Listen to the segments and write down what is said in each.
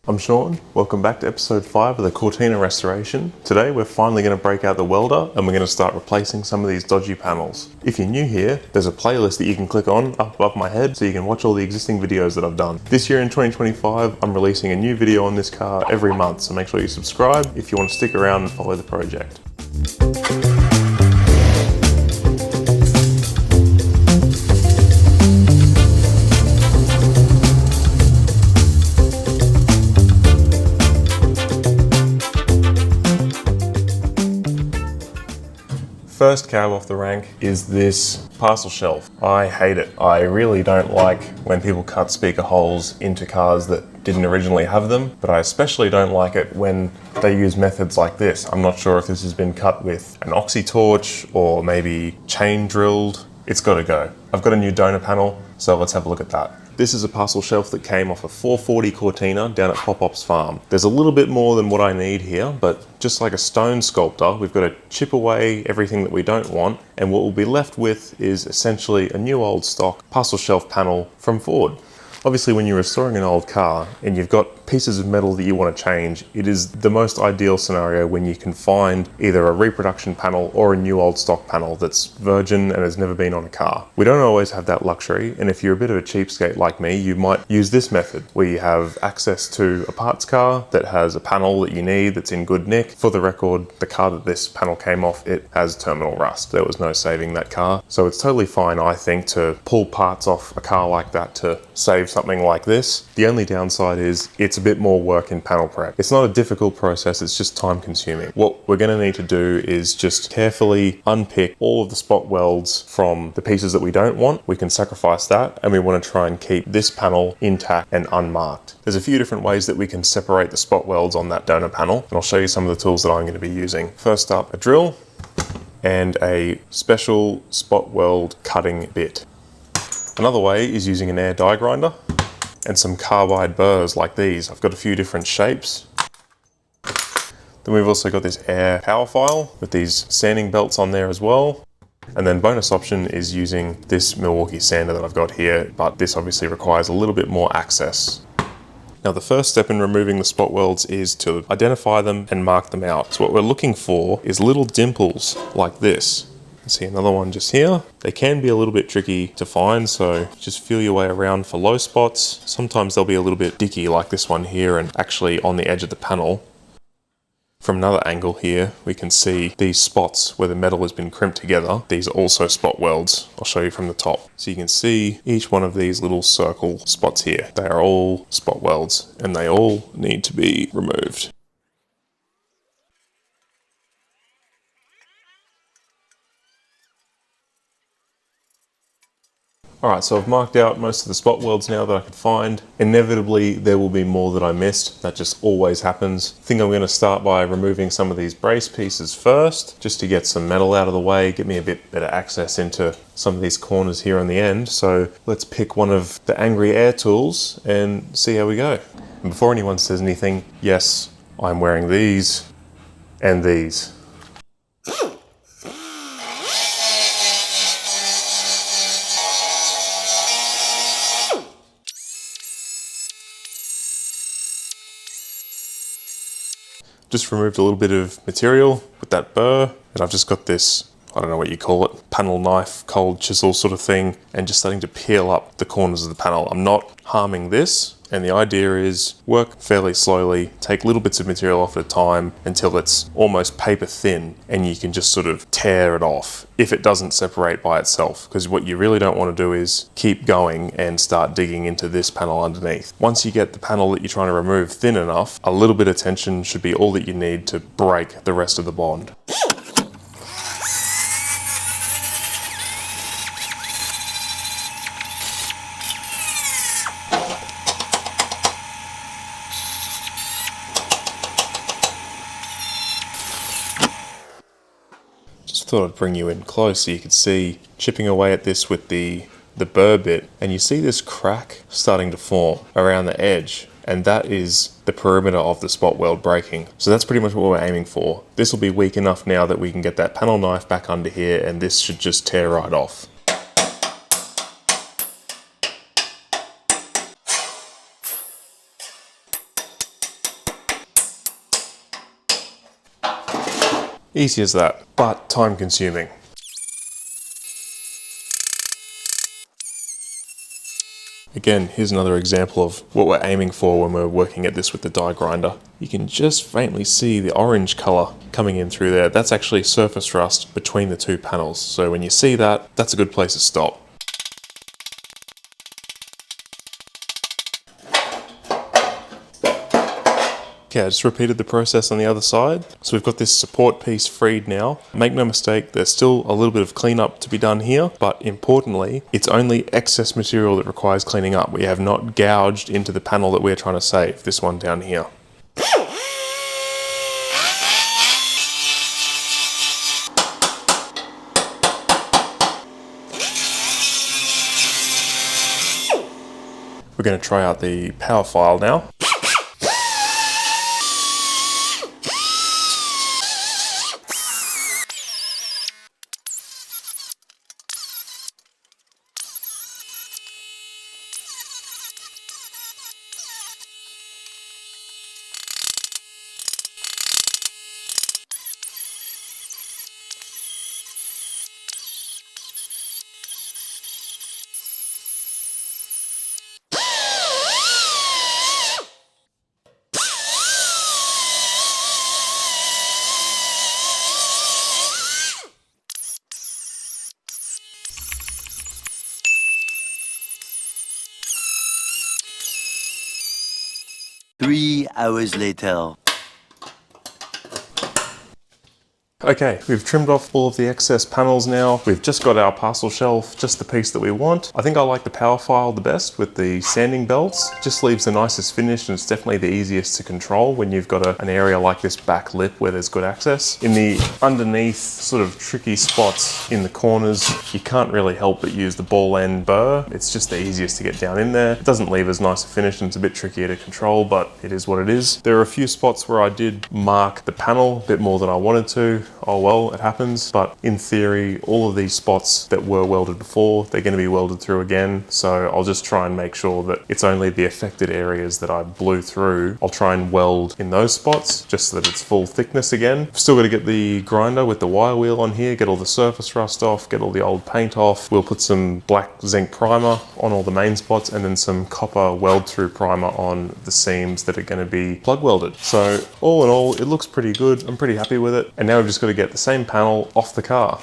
I'm Sean, welcome back to episode 5 of the Cortina restoration. Today we're finally going to break out the welder and we're going to start replacing some of these dodgy panels. If you're new here, there's a playlist that you can click on up above my head so you can watch all the existing videos that I've done. This year in 2025, I'm releasing a new video on this car every month, so make sure you subscribe if you want to stick around and follow the project. First cab off the rank is this parcel shelf. I hate it. I really don't like when people cut speaker holes into cars that didn't originally have them, but I especially don't like it when they use methods like this. I'm not sure if this has been cut with an oxy torch or maybe chain drilled. It's got to go. I've got a new donor panel, so let's have a look at that. This is a parcel shelf that came off a 440 Cortina down at Pop-Op's farm. There's a little bit more than what I need here, but just like a stone sculptor, we've got to chip away everything that we don't want, and what we'll be left with is essentially a new old stock parcel shelf panel from Ford. Obviously, when you're restoring an old car and you've got pieces of metal that you want to change, it is the most ideal scenario when you can find either a reproduction panel or a new old stock panel that's virgin and has never been on a car. We don't always have that luxury, and if you're a bit of a cheapskate like me, you might use this method where you have access to a parts car that has a panel that you need that's in good nick. For the record, the car that this panel came off, it has terminal rust. There was no saving that car. So it's totally fine, I think, to pull parts off a car like that to save something like this. The only downside is it's a bit more work in panel prep. It's not a difficult process, it's just time consuming. What we're going to need to do is just carefully unpick all of the spot welds from the pieces that we don't want. We can sacrifice that, and we want to try and keep this panel intact and unmarked. There's a few different ways that we can separate the spot welds on that donor panel, and I'll show you some of the tools that I'm going to be using. First up, a drill and a special spot weld cutting bit. Another way is using an air die grinder and some carbide burrs like these. I've got a few different shapes. Then we've also got this air power file with these sanding belts on there as well. And then bonus option is using this Milwaukee sander that I've got here, but this obviously requires a little bit more access. Now the first step in removing the spot welds is to identify them and mark them out. So what we're looking for is little dimples like this. See another one just here. They can be a little bit tricky to find, so just feel your way around for low spots. Sometimes they'll be a little bit dicky like this one here and actually on the edge of the panel. From another angle here, we can see these spots where the metal has been crimped together. These are also spot welds. I'll show you from the top. So you can see each one of these little circle spots here. They are all spot welds and they all need to be removed. Alright, so I've marked out most of the spot welds now that I could find. Inevitably, there will be more that I missed. That just always happens. I think I'm going to start by removing some of these brace pieces first, just to get some metal out of the way, get me a bit better access into some of these corners here on the end. So let's pick one of the Angry Air tools and see how we go. And before anyone says anything, yes, I'm wearing these and these. Just removed a little bit of material with that burr, and I've just got this, I don't know what you call it, panel knife, cold chisel sort of thing, and just starting to peel up the corners of the panel. I'm not harming this, and the idea is work fairly slowly, take little bits of material off at a time until it's almost paper thin, and you can just sort of tear it off if it doesn't separate by itself, because what you really don't want to do is keep going and start digging into this panel underneath. Once you get the panel that you're trying to remove thin enough, a little bit of tension should be all that you need to break the rest of the bond. Thought I'd bring you in close so you could see chipping away at this with the burr bit, and you see this crack starting to form around the edge, and that is the perimeter of the spot weld breaking. So that's pretty much what we're aiming for. This will be weak enough now that we can get that panel knife back under here, and this should just tear right off. Easy as that, but time consuming. Again, here's another example of what we're aiming for when we're working at this with the die grinder. You can just faintly see the orange color coming in through there. That's actually surface rust between the two panels. So when you see that, that's a good place to stop. Okay, I just repeated the process on the other side. So we've got this support piece freed now. Make no mistake, there's still a little bit of cleanup to be done here, but importantly, it's only excess material that requires cleaning up. We have not gouged into the panel that we're trying to save, this one down here. We're going to try out the power file now. Three hours later. Okay, we've trimmed off all of the excess panels now. We've just got our parcel shelf, just the piece that we want. I think I like the power file the best with the sanding belts. Just leaves the nicest finish, and it's definitely the easiest to control when you've got an area like this back lip where there's good access. In the underneath sort of tricky spots in the corners, you can't really help but use the ball end burr. It's just the easiest to get down in there. It doesn't leave as nice a finish and it's a bit trickier to control, but it is what it is. There are a few spots where I did mark the panel a bit more than I wanted to. Oh well, it happens. But in theory, all of these spots that were welded before, they're going to be welded through again. So I'll just try and make sure that it's only the affected areas that I blew through. I'll try and weld in those spots just so that it's full thickness again. Still got to get the grinder with the wire wheel on here, get all the surface rust off, get all the old paint off. We'll put some black zinc primer on all the main spots and then some copper weld through primer on the seams that are going to be plug welded. So all in all, it looks pretty good. I'm pretty happy with it. And now we've just got to get the same panel off the car.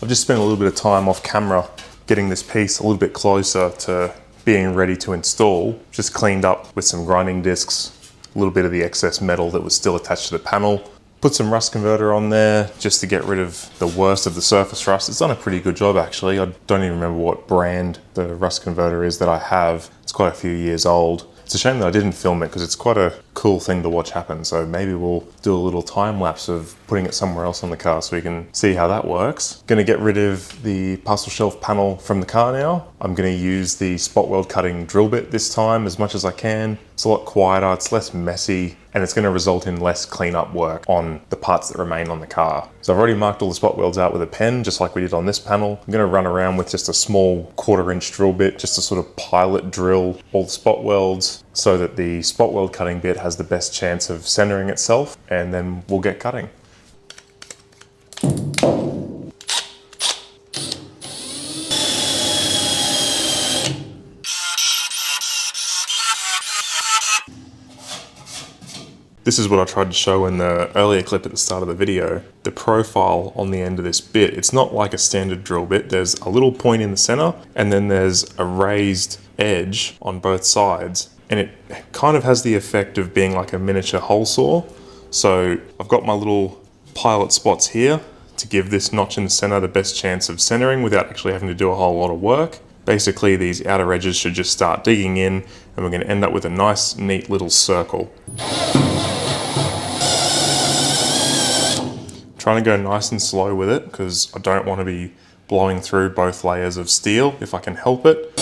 I've just spent a little bit of time off camera getting this piece a little bit closer to being ready to install. Just cleaned up with some grinding discs, a little bit of the excess metal that was still attached to the panel. Put some rust converter on there just to get rid of the worst of the surface rust. It's done a pretty good job actually. I don't even remember what brand the rust converter is that I have. It's quite a few years old. It's a shame that I didn't film it because it's quite a cool thing to watch happen. So maybe we'll do a little time lapse of putting it somewhere else on the car so we can see how that works. Going to get rid of the parcel shelf panel from the car now. I'm going to use the spot weld cutting drill bit this time as much as I can. It's a lot quieter, it's less messy, and it's going to result in less cleanup work on the parts that remain on the car. So I've already marked all the spot welds out with a pen, just like we did on this panel. I'm going to run around with just a small 1/4 inch drill bit just to sort of pilot drill all the spot welds so that the spot weld cutting bit has the best chance of centering itself, and then we'll get cutting. This is what I tried to show in the earlier clip at the start of the video. The profile on the end of this bit, it's not like a standard drill bit. There's a little point in the center and then there's a raised edge on both sides. And it kind of has the effect of being like a miniature hole saw. So I've got my little pilot spots here to give this notch in the center the best chance of centering without actually having to do a whole lot of work. Basically, these outer edges should just start digging in and we're going to end up with a nice, neat little circle. Trying to go nice and slow with it because I don't want to be blowing through both layers of steel if I can help it.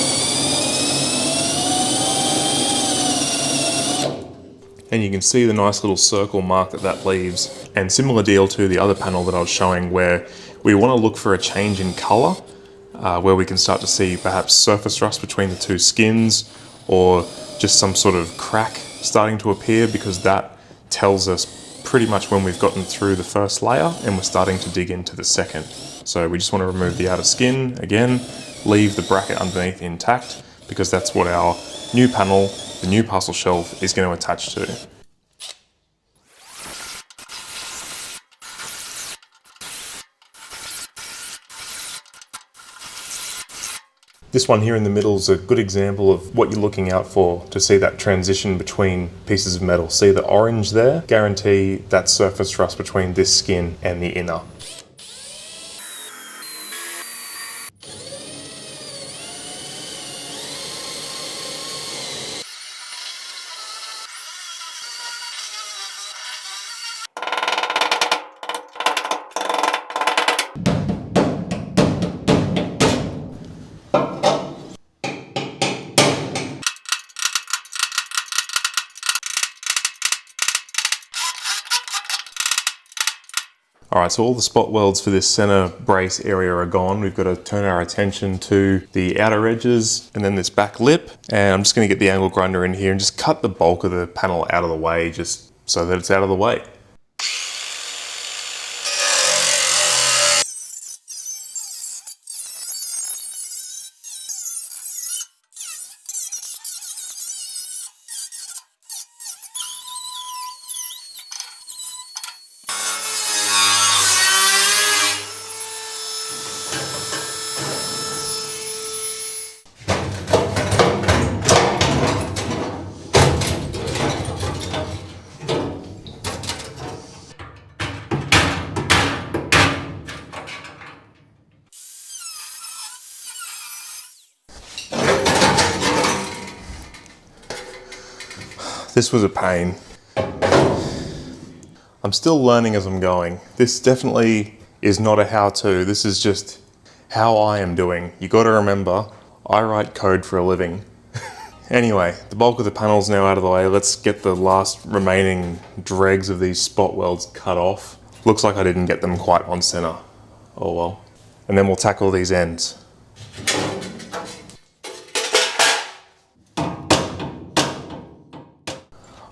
And you can see the nice little circle mark that leaves. And similar deal to the other panel that I was showing where we want to look for a change in color, where we can start to see perhaps surface rust between the two skins or just some sort of crack starting to appear, because that tells us pretty much when we've gotten through the first layer and we're starting to dig into the second. So we just want to remove the outer skin again, leave the bracket underneath intact, because that's what our new panel, the new parcel shelf, is going to attach to. This one here in the middle is a good example of what you're looking out for to see that transition between pieces of metal. See the orange there? Guarantee that surface rust between this skin and the inner. Alright, so all the spot welds for this center brace area are gone. We've got to turn our attention to the outer edges and then this back lip. And I'm just going to get the angle grinder in here and just cut the bulk of the panel out of the way, just so that it's out of the way. This was a pain. I'm still learning as I'm going. This definitely is not a how-to. This is just how I am doing. You got to remember, I write code for a living. Anyway, the bulk of the panel's now out of the way. Let's get the last remaining dregs of these spot welds cut off. Looks like I didn't get them quite on center. Oh well. And then we'll tackle these ends.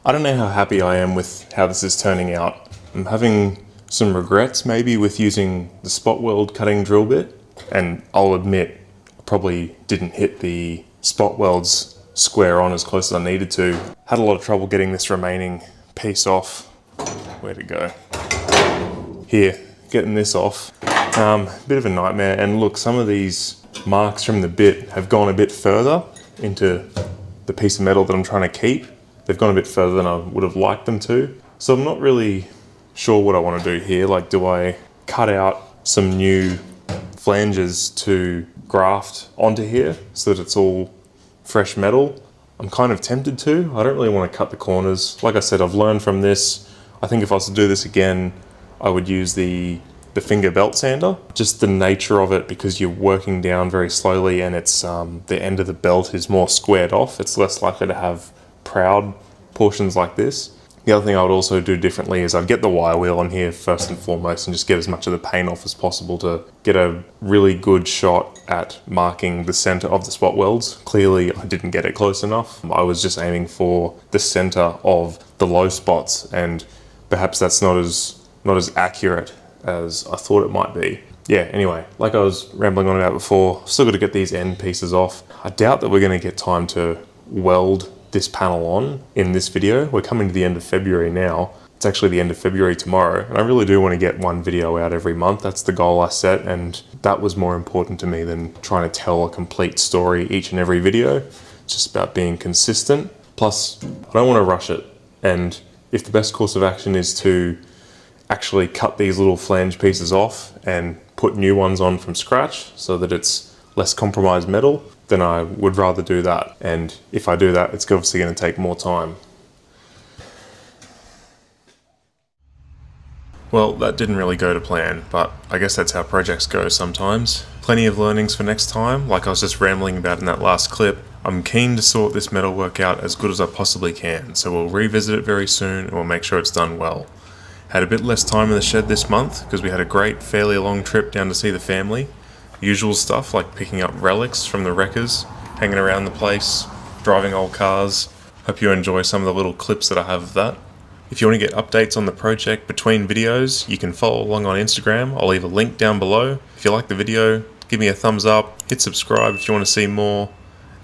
I don't know how happy I am with how this is turning out. I'm having some regrets maybe with using the spot weld cutting drill bit, and I'll admit I probably didn't hit the spot welds square on as close as I needed to. Had a lot of trouble getting this remaining piece off. Where'd it go? Here, getting this off. Bit of a nightmare, and look, some of these marks from the bit have gone a bit further into the piece of metal that I'm trying to keep. They've gone a bit further than I would have liked them to. So I'm not really sure what I want to do here. Like, do I cut out some new flanges to graft onto here so that it's all fresh metal? I'm kind of tempted to. I don't really want to cut the corners. Like I said, I've learned from this. I think if I was to do this again, I would use the finger belt sander. Just the nature of it, because you're working down very slowly and it's the end of the belt is more squared off. It's less likely to have proud portions like this. The other thing I would also do differently is I'd get the wire wheel on here first and foremost and just get as much of the paint off as possible to get a really good shot at marking the center of the spot welds. Clearly I didn't get it close enough. I was just aiming for the center of the low spots, and perhaps that's not as accurate as I thought it might be. Yeah, anyway, like I was rambling on about before, still got to get these end pieces off. I doubt that we're going to get time to weld this panel on in this video. We're coming to the end of February now. It's actually the end of February tomorrow, and I really do want to get one video out every month. That's the goal I set, and that was more important to me than trying to tell a complete story each and every video. It's just about being consistent. Plus, I don't want to rush it, and if the best course of action is to actually cut these little flange pieces off and put new ones on from scratch so that it's less compromised metal, then I would rather do that. And if I do that, it's obviously going to take more time. Well, that didn't really go to plan, but I guess that's how projects go sometimes. Plenty of learnings for next time, like I was just rambling about in that last clip. I'm keen to sort this metalwork out as good as I possibly can, so we'll revisit it very soon and we'll make sure it's done well. Had a bit less time in the shed this month because we had a great, fairly long trip down to see the family. Usual stuff like picking up relics from the wreckers, hanging around the place, driving old cars. Hope you enjoy some of the little clips that I have of that. If you want to get updates on the project between videos, you can follow along on Instagram. I'll leave a link down below. If you like the video, give me a thumbs up, hit subscribe if you want to see more,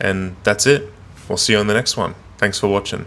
and that's it. We'll see you on the next one. Thanks for watching.